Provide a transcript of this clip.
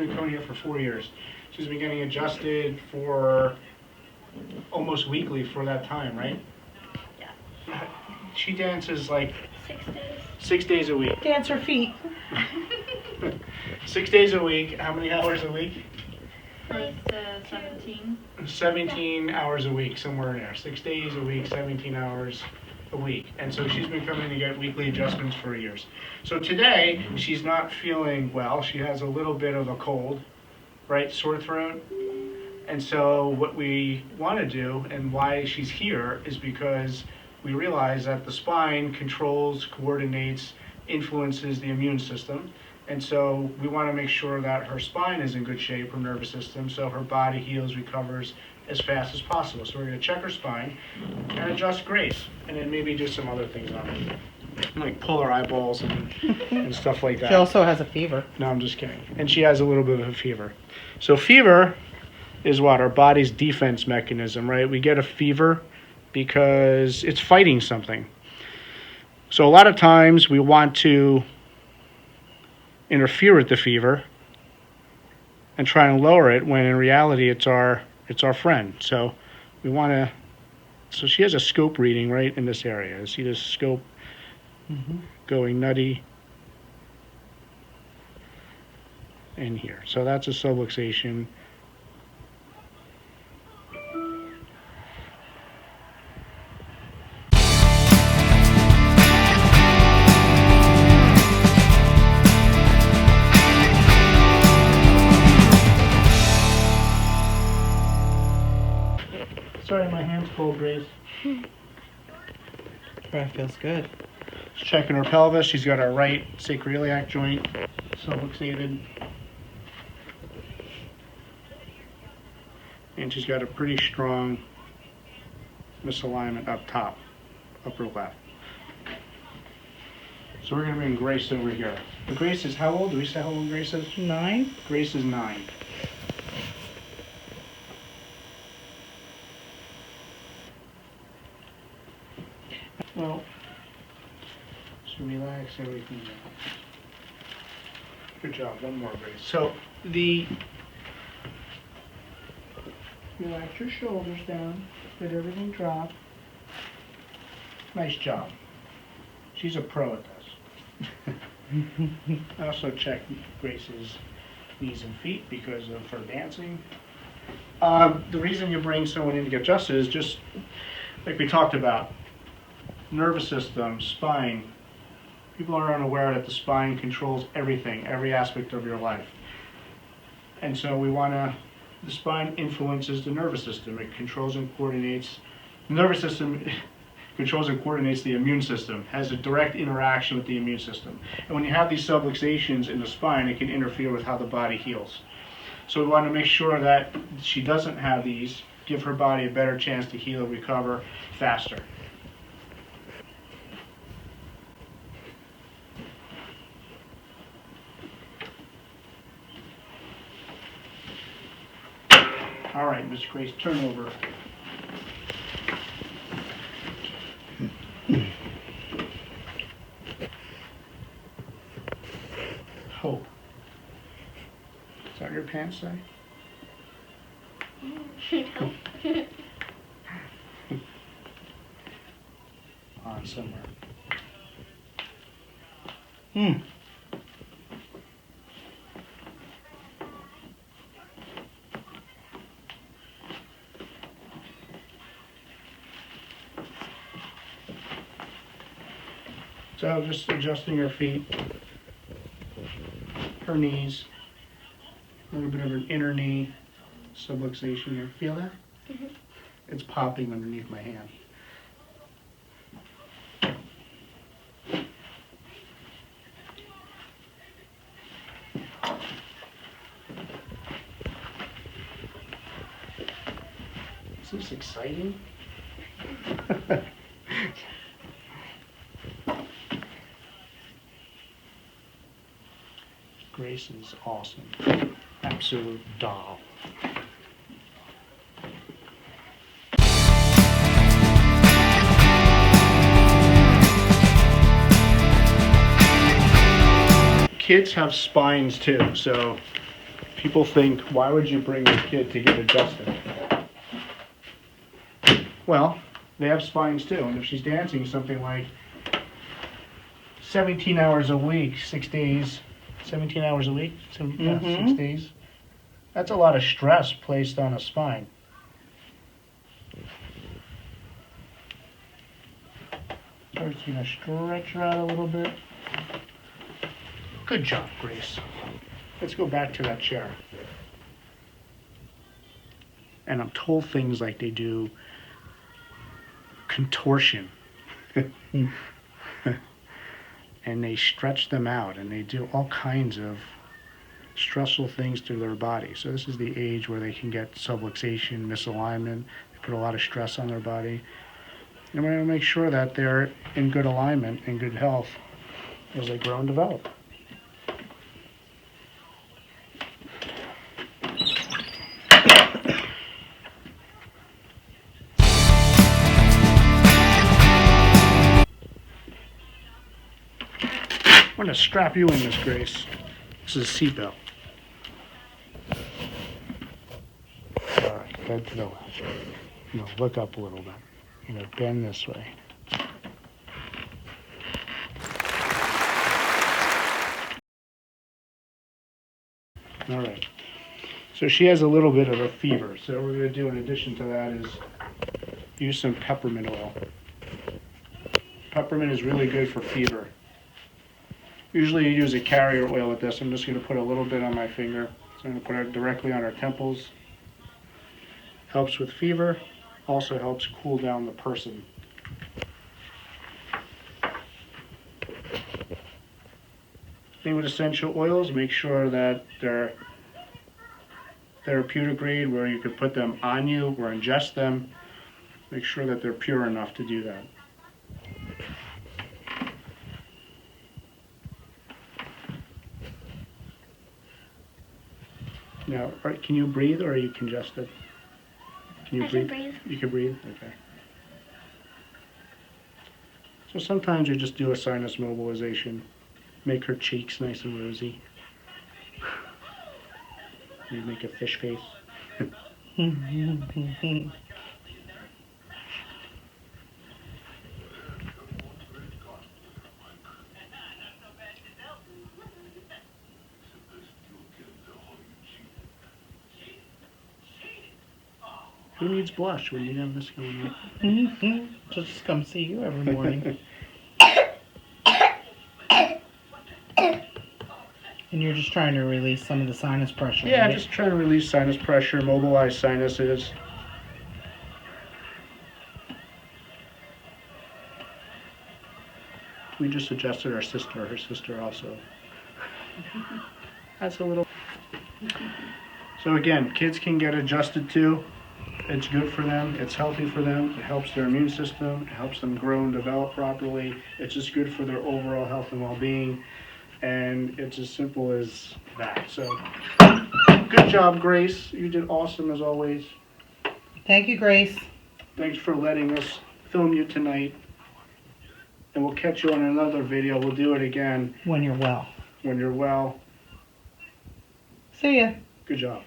been coming here for 4 years. She's been getting adjusted for almost weekly for that time, right? Yeah. She dances like 6 days. 6 days a week. Dance her feet. 6 days a week. How many hours a week? Close to 17. 17 hours a week, somewhere in there. 6 days a week, 17 hours a week. And so she's been coming to get weekly adjustments for years. So today, she's not feeling well. She has a little bit of a cold, right? Sore throat. And so what we want to do and why she's here is because we realize that the spine controls, coordinates, influences the immune system. And so we want to make sure that her spine is in good shape, her nervous system, so her body heals, recovers as fast as possible. So we're going to check her spine and adjust Grace, and then maybe do some other things on her, like pull her eyeballs and stuff like that. She also has a fever. No, I'm just kidding. And she has a little bit of a fever. So fever is what? Our body's defense mechanism, right? We get a fever because it's fighting something. So a lot of times we want to interfere with the fever and try and lower it when in reality it's our friend. So we want to, so she has a scope reading right in this area. See this scope going nutty in here. So that's a subluxation. Sorry, my hand's cold, Grace. That feels good. Just checking her pelvis. She's got her right sacroiliac joint subluxated. And she's got a pretty strong misalignment up top, upper left. So we're going to bring Grace over here. Grace is how old? Do we say how old Grace is? 9. Grace is 9. Well, just relax everything down. Good job. One more, Grace. So relax your shoulders down. Let everything drop. Nice job. She's a pro at this. I also checked Grace's knees and feet because of her dancing. The reason you bring someone in to get adjusted is just like we talked about. Nervous system, spine. People are unaware that the spine controls everything, every aspect of your life. And so the spine influences the nervous system. It controls and coordinates. The nervous system controls and coordinates the immune system, has a direct interaction with the immune system. And when you have these subluxations in the spine, it can interfere with how the body heals. So we want to make sure that she doesn't have these, give her body a better chance to heal, recover faster. All right, Miss Grace, turn over. Hope. Is that what your pants say? On somewhere. So just adjusting her feet, her knees, a little bit of an inner knee subluxation here. Feel that? Mm-hmm. It's popping underneath my hand. Is this exciting? Grace is awesome. Absolute doll. Kids have spines too, so People think, why would you bring your kid to get adjusted? Well, they have spines too, and if she's dancing something like 17 hours a week, 6 days, 17 hours a week, 6 days, that's a lot of stress placed on a spine. So it's going to stretch her out a little bit. Good job, Grace. Let's go back to that chair. And I'm told things like they do contortion. And they stretch them out and they do all kinds of stressful things to their body. So this is the age where they can get subluxation, misalignment. They put a lot of stress on their body. And we're going to make sure that they're in good alignment and good health as they grow and develop. I'm going to strap you in, Miss Grace. This is a seatbelt. All right, head to the left. Look up a little bit. Bend this way. All right. So she has a little bit of a fever. So what we're going to do in addition to that is use some peppermint oil. Peppermint is really good for fever. Usually you use a carrier oil with this. I'm just going to put a little bit on my finger. So I'm going to put it directly on our temples. Helps with fever. Also helps cool down the person. Thing with essential oils, make sure that they're therapeutic grade where you could put them on you or ingest them. Make sure that they're pure enough to do that. Now, can you breathe or are you congested? Can you breathe? I can breathe. You can breathe? Okay. So sometimes you just do a sinus mobilization. Make her cheeks nice and rosy. You make a fish face. Who needs blush when you have this going on? Just come see you every morning. And you're just trying to release some of the sinus pressure. Yeah, right? just trying to release sinus pressure, mobilize sinuses. We just adjusted her sister also. That's a little... So again, kids can get adjusted too. It's good for them, it's healthy for them, it helps their immune system, it helps them grow and develop properly. It's just good for their overall health and well-being. And it's as simple as that. So, good job, Grace. You did awesome as always. Thank you, Grace. Thanks for letting us film you tonight. And we'll catch you on another video. We'll do it again When you're well. when you're well. See ya. Good job.